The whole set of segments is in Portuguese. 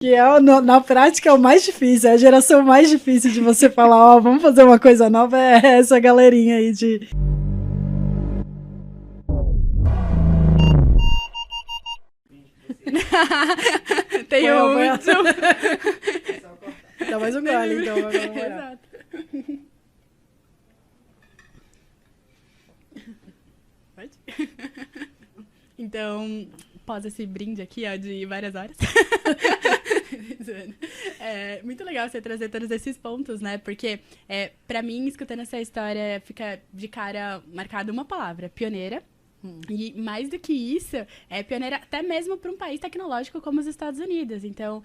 Que é, na prática, é o mais difícil, é a geração mais difícil de você falar, ó, vamos fazer uma coisa nova, é essa galerinha aí de... Tem um... Dá mais um gole, então. Exato. Pode? Então, após esse brinde aqui, ó, de várias horas. É muito legal você trazer todos esses pontos, né? Porque, pra mim, escutando essa história, fica de cara marcada uma palavra: pioneira. E mais do que isso, é pioneira até mesmo para um país tecnológico como os Estados Unidos. Então,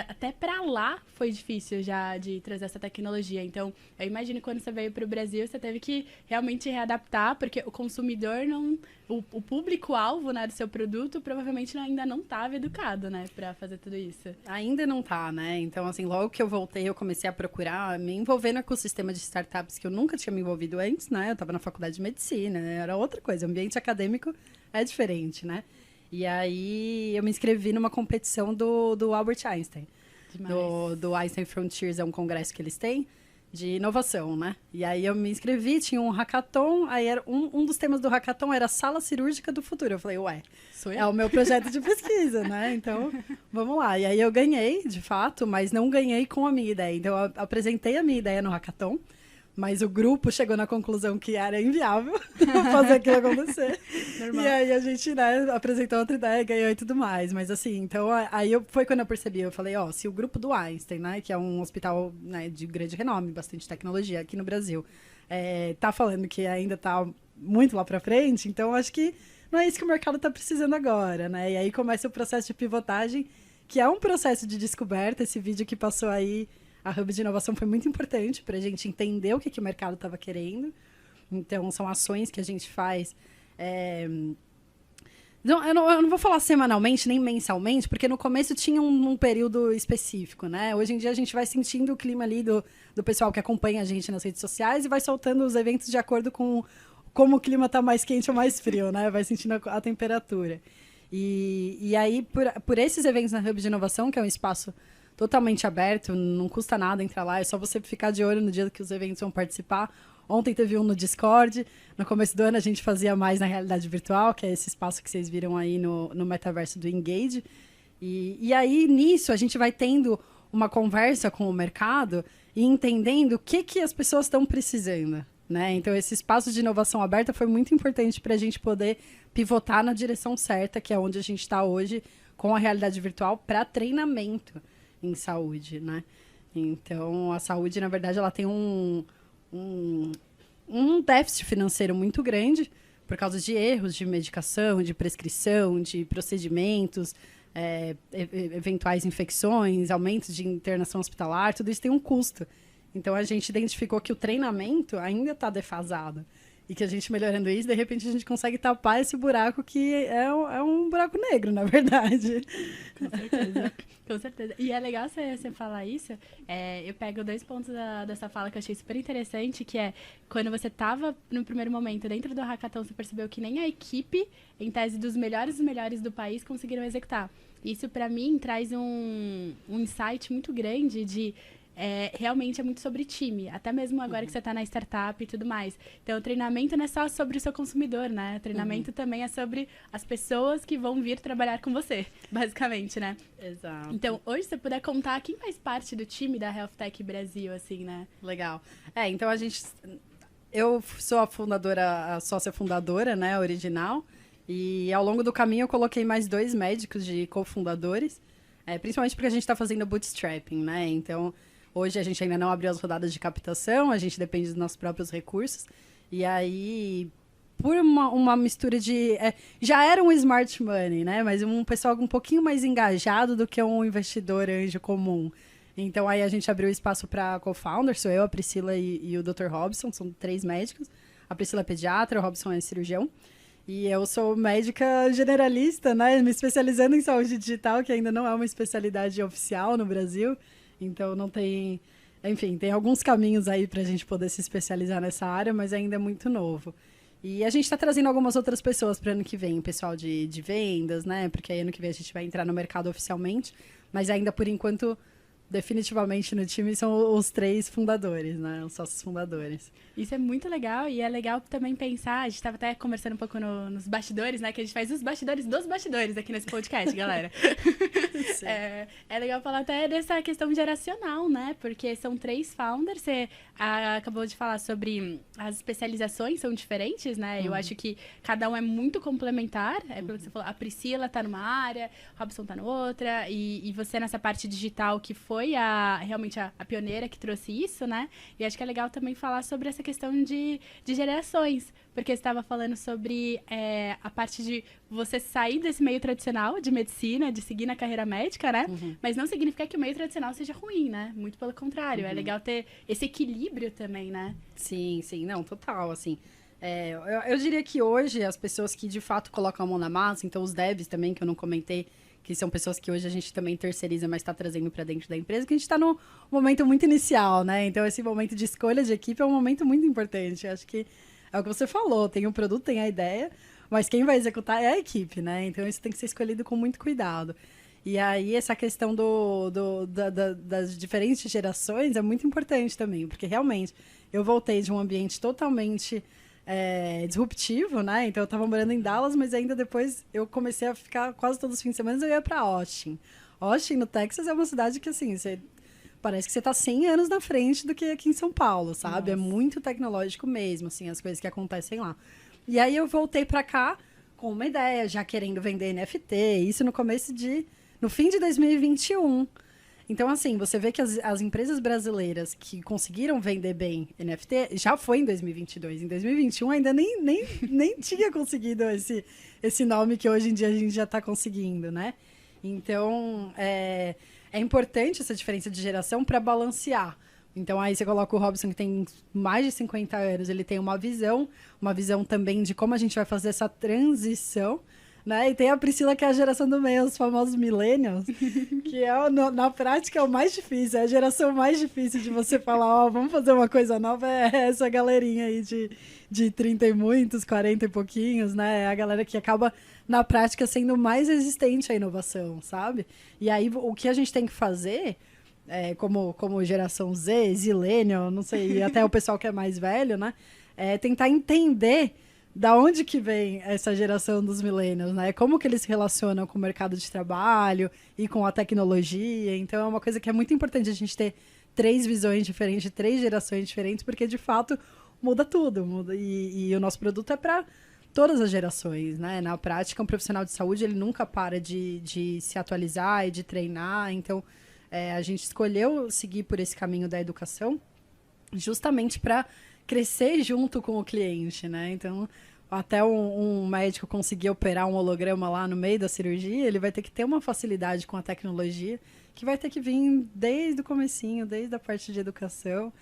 até para lá foi difícil já de trazer essa tecnologia. Então, eu imagino que quando você veio para o Brasil, você teve que realmente readaptar, porque o consumidor não... O público-alvo, né, do seu produto provavelmente ainda não estava educado, né, para fazer tudo isso. Ainda não tá, né? Então, assim, logo que eu voltei, eu comecei a procurar me envolver no ecossistema de startups que eu nunca tinha me envolvido antes, né? Eu tava na faculdade de medicina, né? Era outra coisa. O ambiente acadêmico é diferente, né? E aí, eu me inscrevi numa competição do Albert Einstein. Do Einstein Frontiers, é um congresso que eles têm de inovação, né? E aí eu me inscrevi, tinha um hackathon, aí era um dos temas do hackathon era sala cirúrgica do futuro. Eu falei, ué, é o meu projeto de pesquisa, né? Então, vamos lá. E aí eu ganhei, de fato, mas não ganhei com a minha ideia. Então, eu apresentei a minha ideia no hackathon, mas o grupo chegou na conclusão que era inviável fazer aquilo acontecer. Normal. E aí a gente, né, apresentou outra ideia, ganhou e tudo mais. Mas assim, então foi quando eu percebi, eu falei, ó, se o grupo do Einstein, né, que é um hospital, né, de grande renome, bastante tecnologia aqui no Brasil, tá falando que ainda tá muito lá pra frente, então acho que não é isso que o mercado tá precisando agora, né? E aí começa o processo de pivotagem, que é um processo de descoberta. Esse vídeo que passou aí, a Hub de Inovação, foi muito importante para a gente entender o que o mercado estava querendo. Então, são ações que a gente faz. Não, eu não vou falar semanalmente, nem mensalmente, porque no começo tinha um período específico, né? Hoje em dia a gente vai sentindo o clima ali do pessoal que acompanha a gente nas redes sociais e vai soltando os eventos de acordo com como o clima está mais quente ou mais frio, né? Vai sentindo a temperatura. E aí, por esses eventos na Hub de Inovação, que é um espaço totalmente aberto, não custa nada entrar lá, é só você ficar de olho no dia que os eventos vão participar. Ontem teve um no Discord, no começo do ano a gente fazia mais na realidade virtual, que é esse espaço que vocês viram aí no metaverso do Engage. E aí, nisso, a gente vai tendo uma conversa com o mercado e entendendo o que as pessoas estão precisando, né? Então, esse espaço de inovação aberta foi muito importante para a gente poder pivotar na direção certa, que é onde a gente está hoje, com a realidade virtual para treinamento em saúde, né? Então, a saúde, na verdade, ela tem um déficit financeiro muito grande por causa de erros de medicação, de prescrição, de procedimentos, eventuais infecções, aumentos de internação hospitalar, tudo isso tem um custo. Então, a gente identificou que o treinamento ainda está defasado. E que a gente melhorando isso, de repente a gente consegue tapar esse buraco que é um buraco negro, na verdade. Com certeza, com certeza. E é legal você falar isso. Eu pego 2 pontos dessa fala que eu achei super interessante, que é quando você estava no primeiro momento dentro do hackathon, você percebeu que nem a equipe, em tese dos melhores do país, conseguiram executar. Isso, para mim, traz um insight muito grande de... realmente é muito sobre time, até mesmo agora que você está na startup e tudo mais. Então, o treinamento não é só sobre o seu consumidor, né? O treinamento também é sobre as pessoas que vão vir trabalhar com você, basicamente, né? Exato. Então, hoje, se você puder contar quem faz parte do time da Health Tech Brasil, assim, né? Legal. Então eu sou a sócia fundadora, né, original, e ao longo do caminho eu coloquei mais 2 médicos de cofundadores, principalmente porque a gente está fazendo bootstrapping, né? Então, hoje a gente ainda não abriu as rodadas de captação, a gente depende dos nossos próprios recursos. E aí, por uma mistura de... já era um smart money, né? Mas um pessoal um pouquinho mais engajado do que um investidor anjo comum. Então, aí a gente abriu espaço para co-founders, sou eu, a Priscila e o Dr. Robson, são 3 médicos. A Priscila é pediatra, o Robson é cirurgião. E eu sou médica generalista, né? Me especializando em saúde digital, que ainda não é uma especialidade oficial no Brasil. Então, não tem... Enfim, tem alguns caminhos aí para a gente poder se especializar nessa área, mas ainda é muito novo. E a gente está trazendo algumas outras pessoas para ano que vem, pessoal de vendas, né? Porque aí ano que vem a gente vai entrar no mercado oficialmente. Mas ainda, por enquanto, definitivamente no time são os 3 fundadores, né? Os sócios fundadores. Isso é muito legal e é legal também pensar, a gente estava até conversando um pouco nos bastidores, né? Que a gente faz os bastidores dos bastidores aqui nesse podcast, galera. É legal falar até dessa questão geracional, né? Porque são 3 founders, você acabou de falar sobre as especializações são diferentes, né? Eu acho que cada um é muito complementar, pelo que você falou, a Priscila tá numa área, o Robson tá na outra, e você nessa parte digital que foi realmente a pioneira que trouxe isso, né? E acho que é legal também falar sobre essa questão de gerações, porque você estava falando sobre a parte de você sair desse meio tradicional de medicina, de seguir na carreira médica, né? Mas não significa que o meio tradicional seja ruim, né? Muito pelo contrário, é legal ter esse equilíbrio também, né? Sim, não, total, assim. Eu diria que hoje as pessoas que de fato colocam a mão na massa, então os devs também, que eu não comentei, que são pessoas que hoje a gente também terceiriza, mas está trazendo para dentro da empresa, que a gente está num momento muito inicial, né? Então, esse momento de escolha de equipe é um momento muito importante. Acho que é o que você falou, tem o produto, tem a ideia, mas quem vai executar é a equipe, né? Então, isso tem que ser escolhido com muito cuidado. E aí, essa questão das diferentes gerações é muito importante também, porque realmente eu voltei de um ambiente totalmente disruptivo, né? Então eu tava morando em Dallas, mas ainda depois eu comecei a ficar quase todos os fins de semana eu ia pra Austin. Austin, no Texas, é uma cidade que, assim, parece que você tá 100 anos na frente do que aqui em São Paulo, sabe? Nossa. É muito tecnológico mesmo, assim, as coisas que acontecem lá. E aí eu voltei pra cá com uma ideia, já querendo vender NFT, isso no fim de 2021. Então, assim, você vê que as empresas brasileiras que conseguiram vender bem NFT já foi em 2022. Em 2021 ainda nem tinha conseguido esse nome que hoje em dia a gente já está conseguindo, né? Então, é importante essa diferença de geração para balancear. Então, aí você coloca o Robson, que tem mais de 50 anos, ele tem uma visão também de como a gente vai fazer essa transição, né? E tem a Priscila, que é a geração do meio, os famosos millennials, que na prática é o mais difícil, é a geração mais difícil de você falar, vamos fazer uma coisa nova, é essa galerinha aí de 30 e muitos, 40 e pouquinhos, né? É a galera que acaba, na prática, sendo mais resistente à inovação, sabe? E aí, o que a gente tem que fazer, como geração Z, Zillennial, não sei, e até o pessoal que é mais velho, né? É tentar entender da onde que vem essa geração dos millennials, né? Como que eles se relacionam com o mercado de trabalho e com a tecnologia. Então, é uma coisa que é muito importante a gente ter 3 visões diferentes, 3 gerações diferentes, porque, de fato, muda tudo. E o nosso produto é para todas as gerações, né? Na prática, um profissional de saúde, ele nunca para de se atualizar e de treinar. Então, a gente escolheu seguir por esse caminho da educação justamente para crescer junto com o cliente, né? Então, até um médico conseguir operar um holograma lá no meio da cirurgia, ele vai ter que ter uma facilidade com a tecnologia que vai ter que vir desde o comecinho, desde a parte de educação.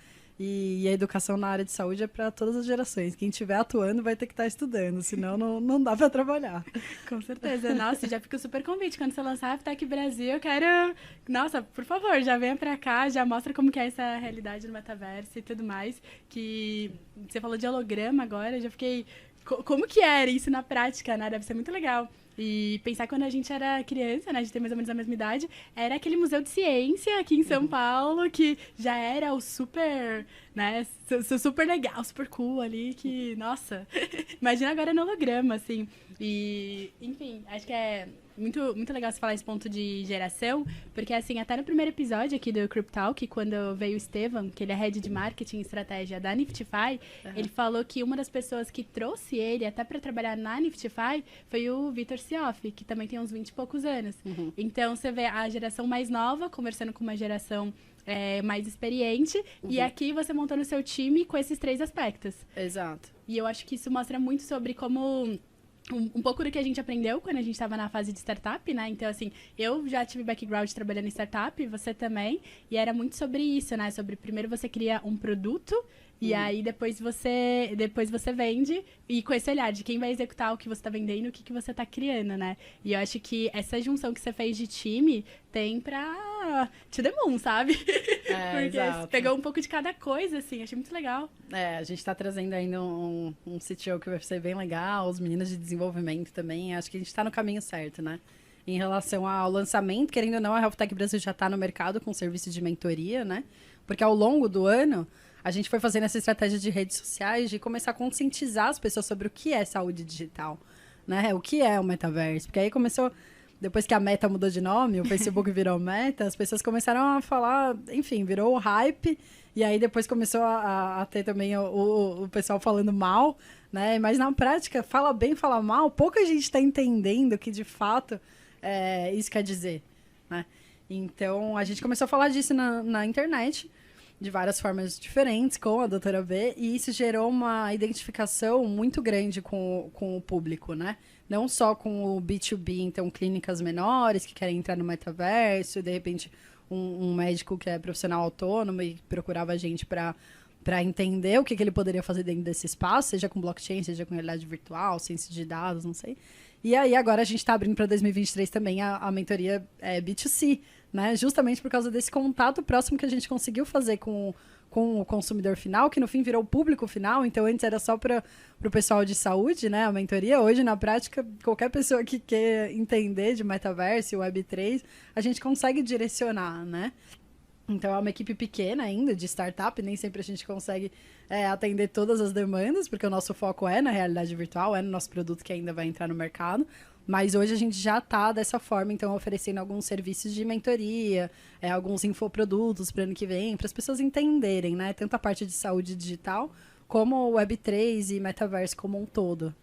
E a educação na área de saúde é para todas as gerações. Quem estiver atuando vai ter que estar estudando, senão não dá para trabalhar. Com certeza. Nossa, já fica o super convite. Quando você lançar a Aptec Brasil, eu quero... Nossa, por favor, já venha para cá, já mostra como que é essa realidade no metaverso e tudo mais. Que você falou de holograma agora, eu já fiquei... Como que era isso na prática, né? Deve ser muito legal. E pensar quando a gente era criança, né? A gente tem mais ou menos a mesma idade. Era aquele museu de ciência aqui em São Paulo, que já era o super, né? Super legal, super cool ali, que, nossa. Imagina agora no holograma, assim. E, enfim, acho que é muito, muito legal você falar esse ponto de geração, porque, assim, até no primeiro episódio aqui do Cryptalk, quando veio o Estevam, que ele é head de marketing e estratégia da Niftify, ele falou que uma das pessoas que trouxe ele até para trabalhar na Niftify foi o Vitor Sioff, que também tem uns 20 e poucos anos. Então, você vê a geração mais nova conversando com uma geração mais experiente, e aqui você montando o seu time com esses 3 aspectos. Exato. E eu acho que isso mostra muito sobre como... Um pouco do que a gente aprendeu quando a gente estava na fase de startup, né? Então, assim, eu já tive background trabalhando em startup, você também, e era muito sobre isso, né? Sobre primeiro você cria um produto, e aí depois você vende, e com esse olhar de quem vai executar o que você está vendendo, o que você está criando, né? E eu acho que essa junção que você fez de time tem pra to the moon, sabe? Porque você pegou um pouco de cada coisa, assim, achei muito legal. A gente tá trazendo ainda um CTO que vai ser bem legal, os meninos de desenvolvimento também, acho que a gente tá no caminho certo, né? em relação ao lançamento. Querendo ou não, a Health Tech Brasil já está no mercado com serviço de mentoria, né? Porque ao longo do ano, a gente foi fazendo essa estratégia de redes sociais de começar a conscientizar as pessoas sobre o que é saúde digital, né? O que é o metaverso. Porque aí começou, depois que a Meta mudou de nome, o Facebook virou Meta, as pessoas começaram a falar, enfim, virou o hype. E aí depois começou a ter também o pessoal falando mal, né? Mas na prática, fala bem, fala mal, pouca gente está entendendo o que de fato isso quer dizer, né? Então, a gente começou a falar disso na internet, de várias formas diferentes, com a doutora B, e isso gerou uma identificação muito grande com o público, né? Não só com o B2B, então clínicas menores que querem entrar no metaverso, de repente um médico que é profissional autônomo e procurava a gente para entender o que ele poderia fazer dentro desse espaço, seja com blockchain, seja com realidade virtual, ciência de dados, não sei. E aí agora a gente está abrindo para 2023 também a mentoria B2C, né? Justamente por causa desse contato próximo que a gente conseguiu fazer com o consumidor final, que no fim virou o público final. Então antes era só para o pessoal de saúde, né? A mentoria. Hoje, na prática, qualquer pessoa que quer entender de metaverso e Web3, a gente consegue direcionar, né? Então, é uma equipe pequena ainda, de startup, nem sempre a gente consegue atender todas as demandas, porque o nosso foco é na realidade virtual, é no nosso produto que ainda vai entrar no mercado. Mas hoje a gente já está dessa forma, então, oferecendo alguns serviços de mentoria, alguns infoprodutos para o ano que vem, para as pessoas entenderem, né? Tanto a parte de saúde digital, como o Web3 e metaverso como um todo.